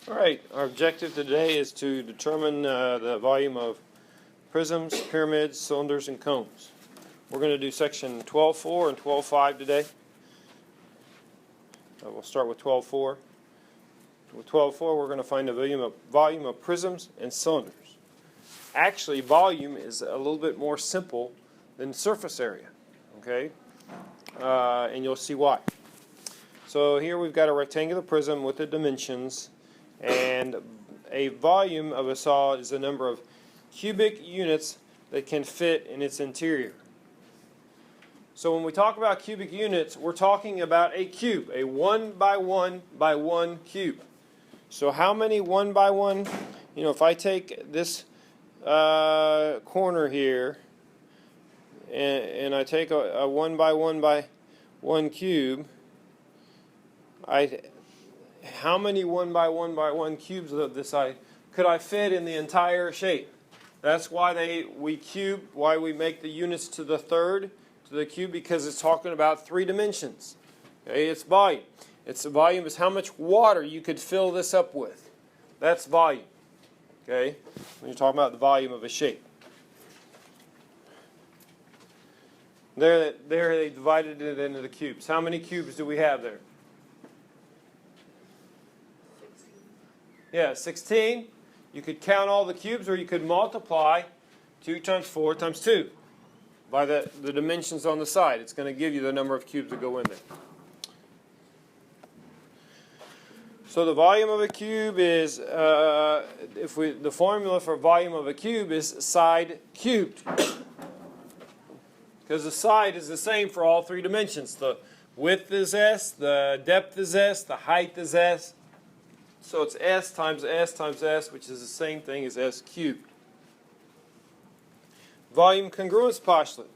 All right, our objective today is to determine the volume of prisms, pyramids, cylinders, and cones. We're going to do section 12.4 and 12.5 today. We'll start with 12.4. With 12.4, we're going to find the volume of prisms and cylinders. Actually, volume is a little bit more simple than surface area, okay? And you'll see why. So here we've got a rectangular prism with the dimensions, and a volume of a solid is the number of cubic units that can fit in its interior. So when we talk about cubic units, we're talking about a cube, a 1 by 1 by 1 cube. So how many 1 by 1, if I take this corner here and I take a 1 by 1 by 1 cube, how many 1 by 1 by 1 cubes of this could I fit in the entire shape? That's why why we make the units to the third, to the cube, because it's talking about 3 dimensions. Okay, it's volume. The volume is how much water you could fill this up with. That's volume. Okay, when you're talking about the volume of a shape. There they divided it into the cubes. How many cubes do we have there? 16. Yeah, 16. You could count all the cubes, or you could multiply 2 times 4 times 2 by the dimensions on the side. It's going to give you the number of cubes that go in there. So the volume of a cube is, the formula for volume of a cube is side cubed. Because the side is the same for all 3 dimensions. The width is S, the depth is S, the height is S. So it's S times S times S, which is the same thing as S cubed. Volume congruence postulate.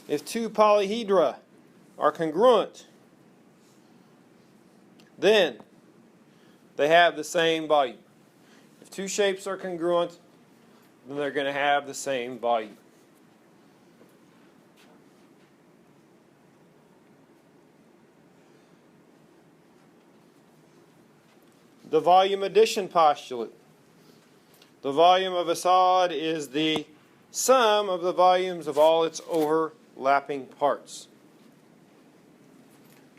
If 2 polyhedra are congruent, then they have the same volume. If 2 shapes are congruent, then they're going to have the same volume. The volume addition postulate. The volume of a solid is the sum of the volumes of all its overlapping parts.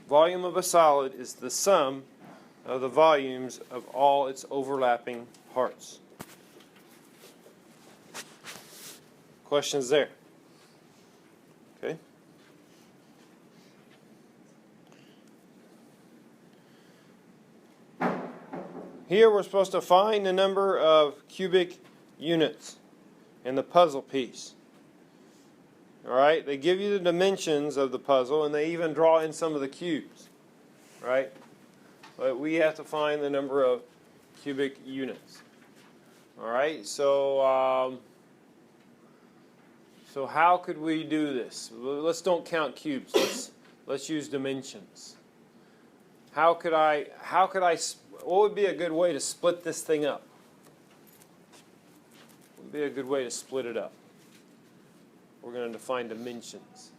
Volume of a solid is the sum of the volumes of all its overlapping parts. Questions there? Okay. Here we're supposed to find the number of cubic units in the puzzle piece. All right, they give you the dimensions of the puzzle, and they even draw in some of the cubes. Right? But we have to find the number of cubic units. All right, so how could we do this? Let's don't count cubes. Let's use dimensions. What would be a good way to split this thing up? What would be a good way to split it up? We're going to define dimensions.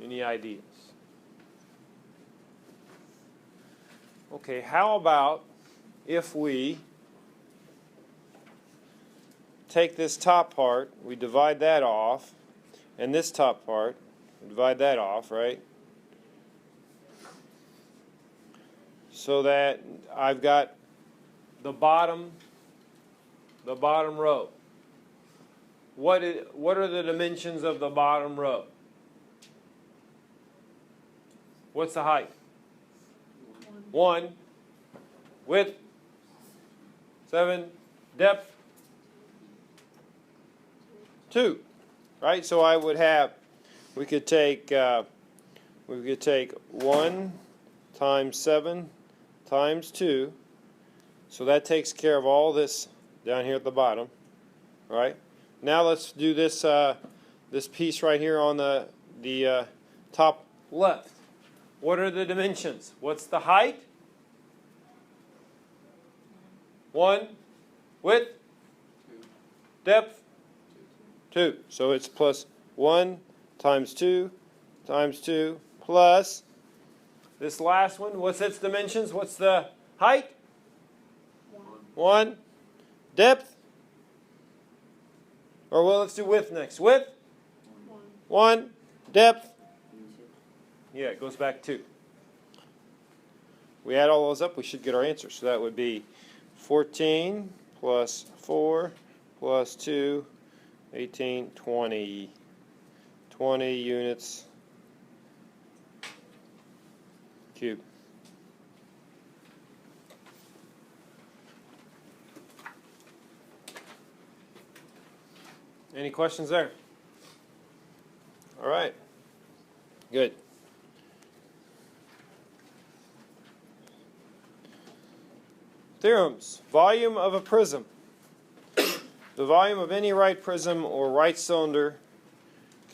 Any ideas? Okay, how about if we take this top part, we divide that off, and this top part, we divide that off, right? So that I've got the bottom row. What are the dimensions of the bottom row? What's the height? 1. Width? 7. Depth? 2. Right? So we could take 1 times 7 times 2. So that takes care of all this down here at the bottom. All right? Now let's do this piece right here on the top left. What are the dimensions? What's the height? 1. Width? 2. Depth? 2. So it's plus 1 times 2 times 2 plus This last one, what's its dimensions? What's the height? 1. 1. Depth? Or well, let's do width next. Width? 1. 1. Depth? 2. Yeah, it goes back 2. We add all those up, we should get our answer. So that would be 14 plus 4 plus 2, 18, 20. 20 units cubed. Any questions there? All right. Good. Theorems. Volume of a prism. The volume of any right prism or right cylinder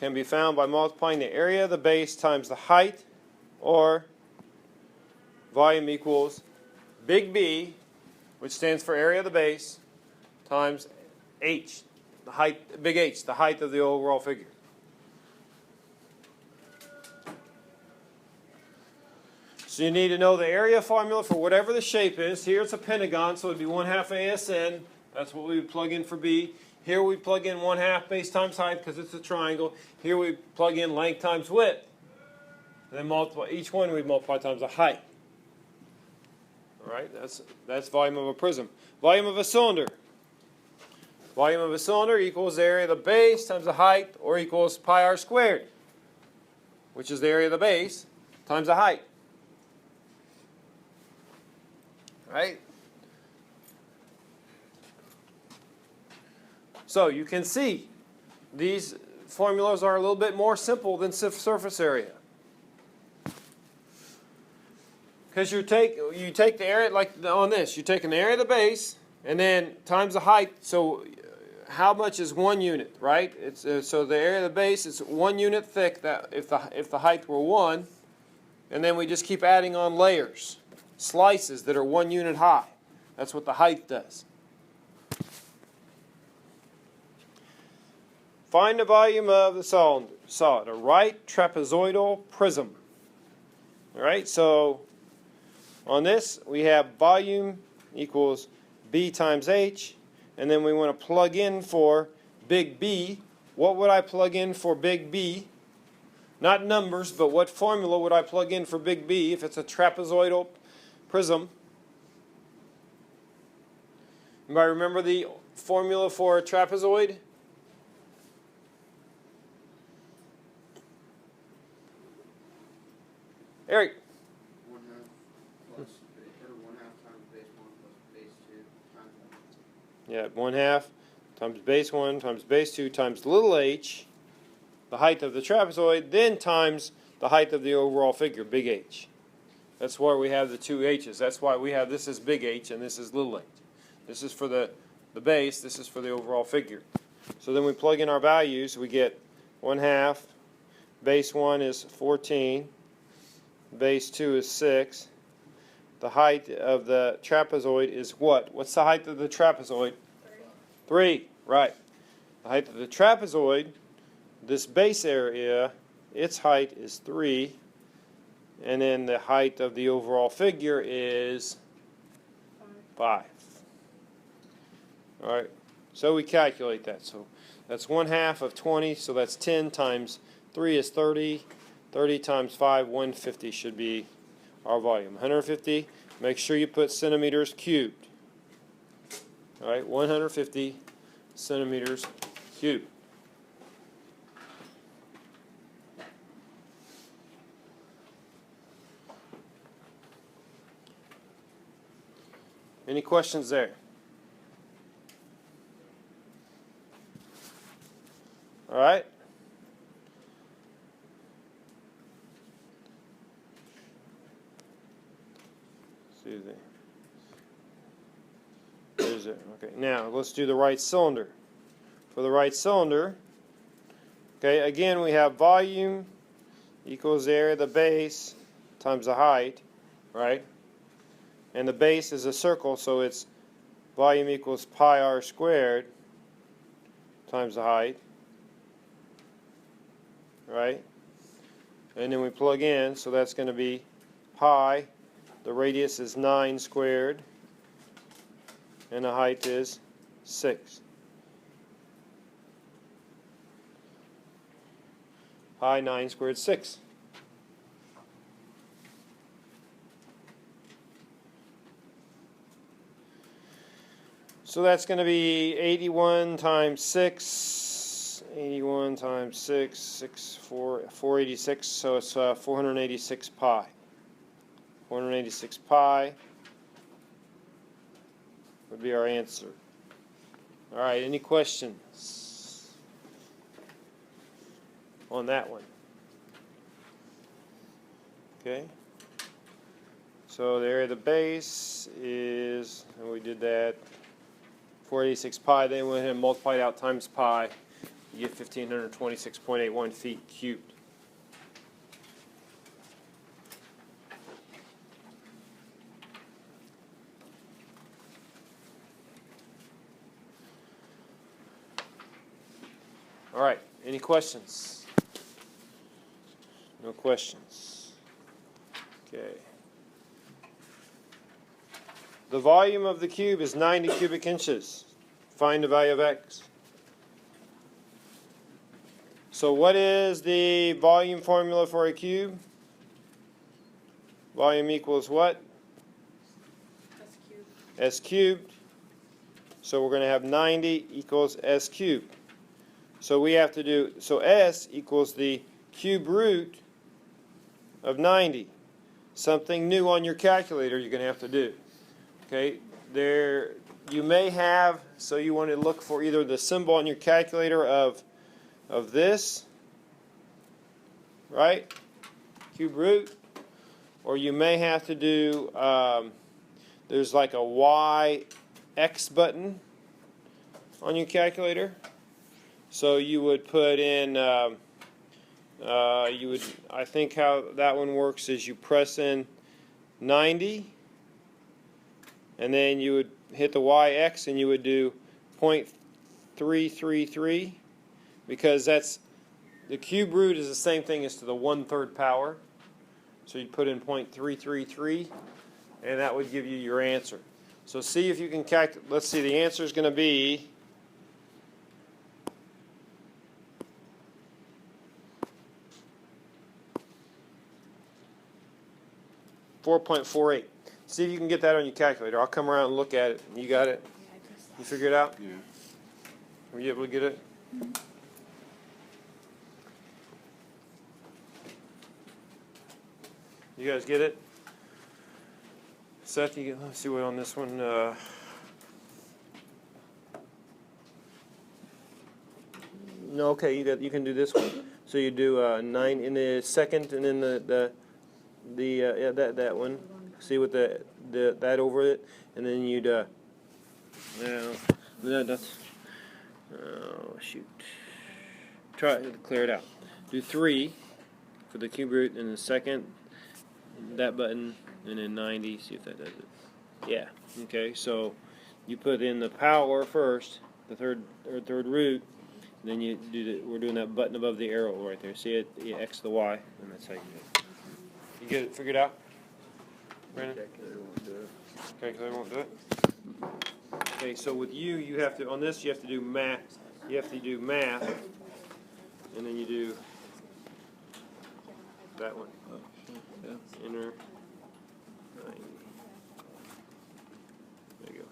can be found by multiplying the area of the base times the height, or volume equals big B, which stands for area of the base, times H, the height, big H, the height of the overall figure. So you need to know the area formula for whatever the shape is. Here it's a pentagon, so it would be 1/2 ASN. That's what we would plug in for B. Here we plug in 1/2 base times height because it's a triangle. Here we plug in length times width. And then multiply each one, we multiply times the height. All right, that's volume of a prism. Volume of a cylinder. Volume of a cylinder equals the area of the base times the height, or equals pi r squared, which is the area of the base times the height. Right? So you can see these formulas are a little bit more simple than surface area. Because you take the area, like on this, you take an area of the base and then times the height. So how much is 1 unit, right? It's so the area of the base is 1 unit thick. That if the height were 1, and then we just keep adding on layers, slices that are 1 unit high. That's what the height does. Find the volume of the solid, a right trapezoidal prism. All right, so on this we have volume equals B times H, and then we want to plug in for big B. What would I plug in for big B? Not numbers, but what formula would I plug in for big B if it's a trapezoidal prism? Anybody remember the formula for a trapezoid? Eric. 1/2 plus, or 1/2 times base 1 plus base 2 times 1. Yeah, 1/2 times base 1 times base 2 times little h, the height of the trapezoid, then times the height of the overall figure, big H. That's why we have the 2 h's. That's why we have this is big H and this is little h. This is for the base, this is for the overall figure. So then we plug in our values, we get 1/2, base 1 is 14, base 2 is 6. The height of the trapezoid is what? What's the height of the trapezoid? 3, right. The height of the trapezoid, this base area, its height is 3. And then the height of the overall figure is 5. All right, so we calculate that. So that's 1/2 of 20, so that's 10 times 3 is 30. 30 times 5, 150 should be our volume. 150, make sure you put centimeters cubed. All right, 150 centimeters cubed. Any questions there? All right. There's it. Okay. Now let's do the right cylinder. For the right cylinder, okay, again we have volume equals the area of the base times the height, right? And the base is a circle, so it's volume equals pi r squared times the height, right? And then we plug in, so that's going to be pi. The radius is 9 squared. And the height is 6. Pi 9 squared 6. So that's going to be 81 times 6. 81 times 6, 486. So it's 486 pi. 486 pi would be our answer. All right, any questions on that one? Okay. So the area of the base is, and we did that, 486 pi. Then we went ahead and multiplied out times pi. You get 1,526.81 feet cubed. All right, any questions? No questions. Okay. The volume of the cube is 90 cubic inches. Find the value of x. So what is the volume formula for a cube? Volume equals what? S cubed. S cubed. So we're going to have 90 equals S cubed. So we have to do, so S equals the cube root of 90. Something new on your calculator you're going to have to do. Okay, there you may have, so you want to look for either the symbol on your calculator of this, right, cube root, or you may have to do, there's like a Y X button on your calculator. So you would put in, I think how that one works is you press in 90, and then you would hit the YX and you would do 0.333, because that's, the cube root is the same thing as to the 1/3 power. So you'd put in 0.333, and that would give you your answer. So see if you can calculate, let's see, the answer is going to be 4.48. See if you can get that on your calculator. I'll come around and look at it. You got it? Yeah, I just. You figure it out? Yeah. Were you able to get it? You guys get it? Seth, you get, let's see what on this one. No, okay, you can do this one. So you do 9 in the second, and then that one. See with the that over it, and then you'd no, that's oh shoot. Try to clear it out. Do 3 for the cube root, and the second that button, and then 90. See if that does it. Yeah. Okay. So you put in the power first, the third root. And then you do we're doing that button above the arrow right there. See it? You X the Y, and that's how you do it. You get it figured out? Brandon? Calculator won't do it. Calculator won't do it? Okay, so with you have to, on this, you have to do math. You have to do math, and then you do that one. Enter 90. There you go.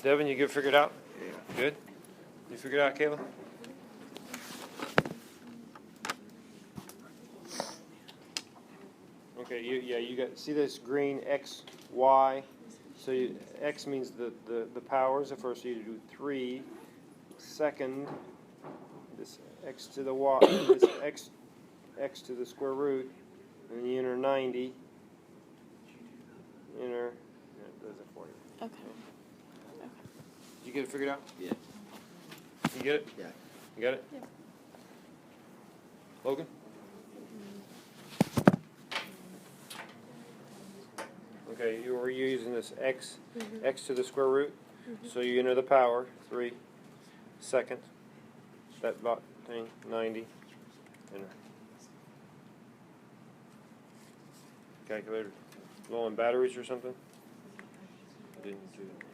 Devin, you get it figured out? Yeah. Good? You figured it out, Kayla? Okay, you got, see this green X, Y? So X means the powers. The first you do 3, second, this X to the Y, this X to the square root, and then you enter 90, enter, that does it for you. Okay. Did you get it figured out? Yeah. You get it? Yeah. You got it? Yeah. Logan? Okay, you were using this X to the square root. So you enter the power, 3, second, that thing, 90, enter. calculator? Low on batteries or something? It didn't do it.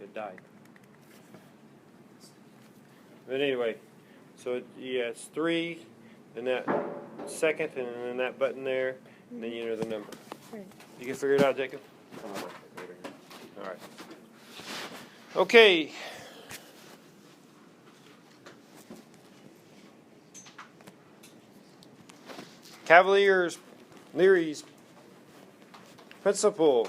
It died. But anyway, so yeah, it's 3, then that second, and then that button there, and then you enter the number. Right. You can figure it out, Jacob? All right. Okay. Leary's principle.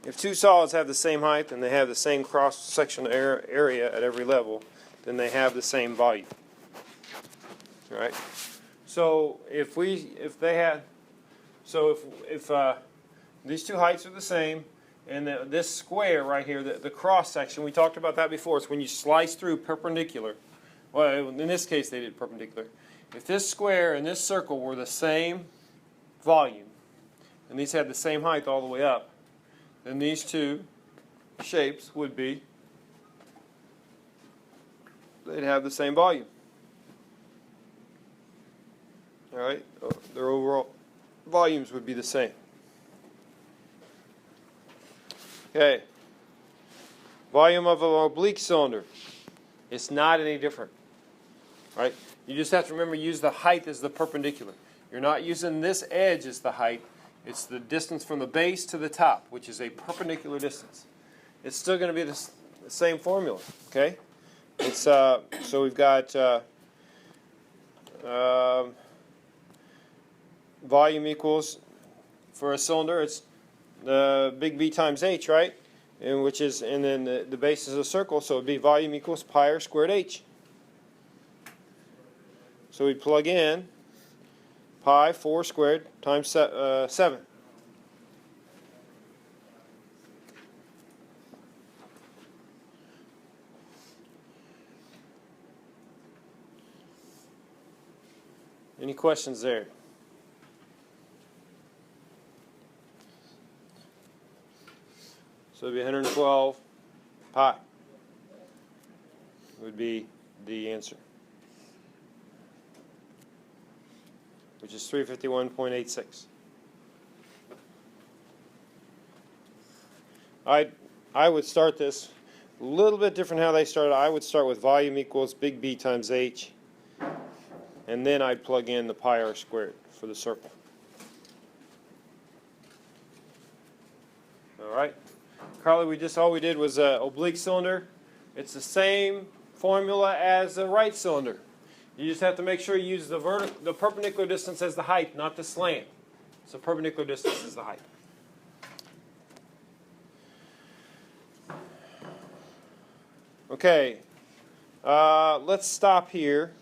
If two solids have the same height and they have the same cross-section area at every level, then they have the same volume. All right. So if these two heights are the same, and this square right here, the cross section, we talked about that before. It's when you slice through perpendicular. Well, in this case, they did perpendicular. If this square and this circle were the same volume, and these had the same height all the way up, then these two shapes would be, they'd have the same volume. All right, their overall volumes would be the same. Okay, volume of an oblique cylinder. It's not any different, right? You just have to remember, use the height as the perpendicular. You're not using this edge as the height. It's the distance from the base to the top, which is a perpendicular distance. It's still going to be the same formula, okay? It's so we've got volume equals, for a cylinder, it's big B times H, right? And then the base is a circle, so it would be volume equals pi r squared H. So we plug in pi 4 squared times 7. Any questions there? So it'd be 112 pi would be the answer, which is 351.86. I would start this a little bit different how they started. I would start with volume equals big B times H, and then I'd plug in the pi r squared for the circle. All right. Carly, all we did was oblique cylinder. It's the same formula as the right cylinder. You just have to make sure you use the perpendicular distance as the height, not the slant. So perpendicular distance is the height. Okay, let's stop here.